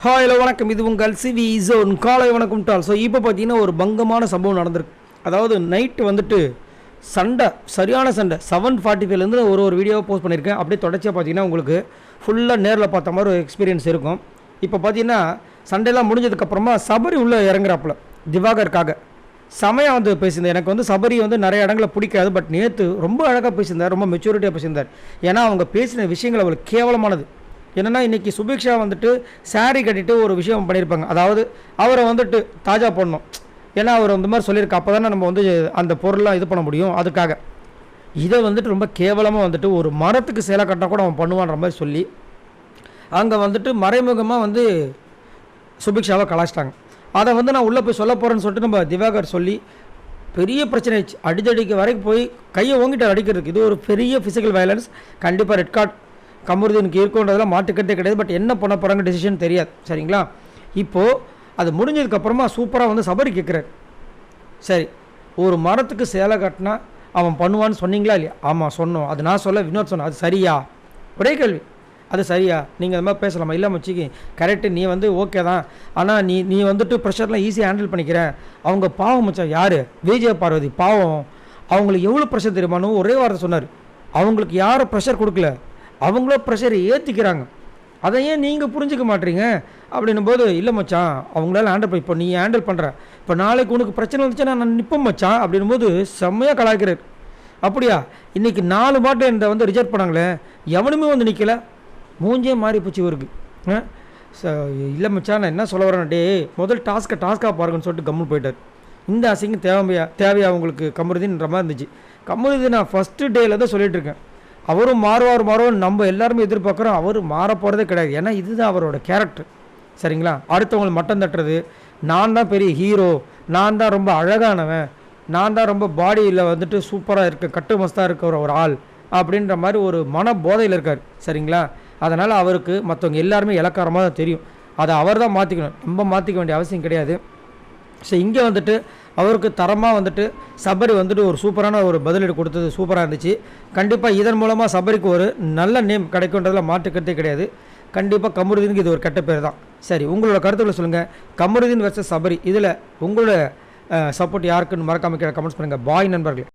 Hi hello வணக்கம். இது உங்கள் சிவி ஜோன் காலை வணக்கம் டால். ஸோ இப்போ பார்த்தீங்கன்னா ஒரு பங்கமான சம்பவம் நடந்திருக்கு. அதாவது நைட்டு வந்துட்டு சண்டை, சரியான சண்டை. 7:45லேருந்து ஒரு வீடியோவை போஸ்ட் பண்ணியிருக்கேன். அப்படியே தொடர்ச்சியாக பார்த்தீங்கன்னா உங்களுக்கு ஃபுல்லாக நேரில் பார்த்த மாதிரி ஒரு எக்ஸ்பீரியன்ஸ் இருக்கும். இப்போ பார்த்தீங்கன்னா சண்டையெல்லாம் முடிஞ்சதுக்கப்புறமா சபரி உள்ளே இறங்குறாப்புல திவாகருக்காக செமையாக வந்து பேசியிருந்தார். எனக்கு வந்து சபரி வந்து நிறைய இடங்களில் பிடிக்காது. பட் நேற்று ரொம்ப அழகாக பேசியிருந்தார், ரொம்ப மெச்சூரிட்டியாக பேசியிருந்தார். ஏன்னா அவங்க பேசின விஷயங்கள் அவளுக்கு கேவலமானது. என்னென்னா இன்றைக்கி சுபிக்ஷா வந்துட்டு சாரீ கட்டிட்டு ஒரு விஷயம் பண்ணியிருப்பாங்க. அதாவது அவரை வந்துட்டு தாஜா பண்ணணும். ஏன்னா அவர் அந்த மாதிரி சொல்லியிருக்க, அப்போ தானே நம்ம வந்து அந்த பொருள்லாம் இது பண்ண முடியும். அதுக்காக இதை வந்துட்டு ரொம்ப கேவலமாக வந்துட்டு ஒரு மரத்துக்கு சேலை கட்டினா கூட அவன் பண்ணுவான்ற மாதிரி சொல்லி அங்கே வந்துட்டு மறைமுகமாக வந்து சுபிக்ஷாவை கலாச்சிட்டாங்க. அதை வந்து நான் உள்ளே போய் சொல்ல போகிறேன்னு சொல்லிட்டு நம்ம திவாகர் சொல்லி பெரிய பிரச்சனை ஆயிடுச்சு. அடித்தடிக்கு வரைக்கும் போய் கையை ஓங்கிட்டு அடிக்கிறதுக்கு இது ஒரு பெரிய ஃபிசிக்கல் வயலன்ஸ். கண்டிப்பாக ரெட் கார்டு கமருதீனுக்கு இருக்குன்றதெல்லாம் மாட்டுக்கட்டே கிடையாது. பட் என்ன பண்ண போகிறாங்க டெசிஷன் தெரியாது. சரிங்களா? இப்போது அது முடிஞ்சதுக்கப்புறமா சூப்பராக வந்து சபரி கேட்குறாரு, சரி ஒரு மரத்துக்கு சேலை கட்டினா அவன் பண்ணுவான்னு சொன்னீங்களா இல்லையா? ஆமாம் சொன்னோம். அது நான் சொல்ல வினோத் சொன்னேன். அது சரியா? ஒரே கேள்வி, அது சரியா? நீங்கள் அது மாதிரி பேசலாமா? இல்லை மச்சிக்கு கரெக்டு, நீ வந்து ஓகே தான். ஆனால் நீ வந்துட்டு ப்ரெஷர்லாம் ஈஸியாக ஹேண்டில் பண்ணிக்கிற. அவங்க பாவம் மச்சான். யார்? விஜய் பார்வதி பாவம். அவங்களுக்கு எவ்வளோ ப்ரெஷர் தெரியுமான்னு ஒரே வார்த்தை சொன்னார். அவங்களுக்கு யாரும் ப்ரெஷர் கொடுக்கல, அவங்களோ ப்ரெஷரை ஏற்றிக்கிறாங்க. அதை ஏன் நீங்கள் புரிஞ்சிக்க மாட்டீங்க அப்படின்னும் போது, இல்லை மச்சான் அவங்களால ஹேண்டில் இப்போ நீ ஹேண்டில் பண்ணுற, இப்போ நாளைக்கு உனக்கு பிரச்சனை வந்துச்சுன்னா நான் நிற்பேன் மச்சான் அப்படின்னும் போது செம்மையாக கலாய்க்கிறார். அப்படியா? இன்றைக்கி 4 பாட்டு இந்த வந்து ரிஜெக்ட் பண்ணாங்களே, எவனுமே வந்து நிற்கலை. மூஞ்சே மாறி போச்சு இவருக்கு. இல்லை மச்சான் நான் என்ன சொல்ல வரேன், டே முதல் டாஸ்க்காக பாருங்கன்னு சொல்லிட்டு கம்முன்னு போயிட்டார். இந்த அசிங்கம் தேவையா அவங்களுக்கு கமருதீன்ற மாதிரி இருந்துச்சு. கமருதீன் நான் ஃபஸ்ட்டு டேயில் தான் சொல்லிகிட்டு இருக்கேன், அவரும் மாறுவார் நம்ம எல்லாருமே எதிர்பார்க்குறோம். அவர் மாற போகிறதே கிடையாது. ஏன்னா இதுதான் அவரோட கேரக்டர். சரிங்களா? அடுத்தவங்களை மட்டம் தட்டுறது, நான் தான் பெரிய ஹீரோ, நான் தான் ரொம்ப அழகானவன், நான் தான் ரொம்ப பாடியில் வந்துட்டு சூப்பராக இருக்க கட்டு மஸ்தாக இருக்கிற ஒரு ஆள் அப்படின்ற மாதிரி ஒரு மன போதையில் இருக்கார். சரிங்களா? அதனால் அவருக்கு மற்றவங்க எல்லாருமே இலக்காரமாக தான் தெரியும். அதை அவர் தான் மாற்றிக்கணும், நம்ம மாற்றிக்க வேண்டிய அவசியம் கிடையாது. ஸோ இங்கே வந்துட்டு அவருக்கு தரமாக வந்துட்டு சபரி வந்துட்டு ஒரு சூப்பரான ஒரு பதிலீடு கொடுத்தது சூப்பராக இருந்துச்சு. கண்டிப்பாக இதன் மூலமாக சபரிக்கு ஒரு நல்ல நேம் கிடைக்குன்றதில் மாற்றுக்கருத்தே கிடையாது. கண்டிப்பாக கமருதீனுக்கு இது ஒரு கெட்ட பேர் தான். சரி, உங்களோட கருத்துக்களை சொல்லுங்கள். கமருதீன் வெர்சஸ் சபரி, இதில் உங்களோட சப்போர்ட் யாருக்குன்னு மறக்காம கமெண்ட்ஸ் பண்ணுங்கள். பாய் நண்பர்களே.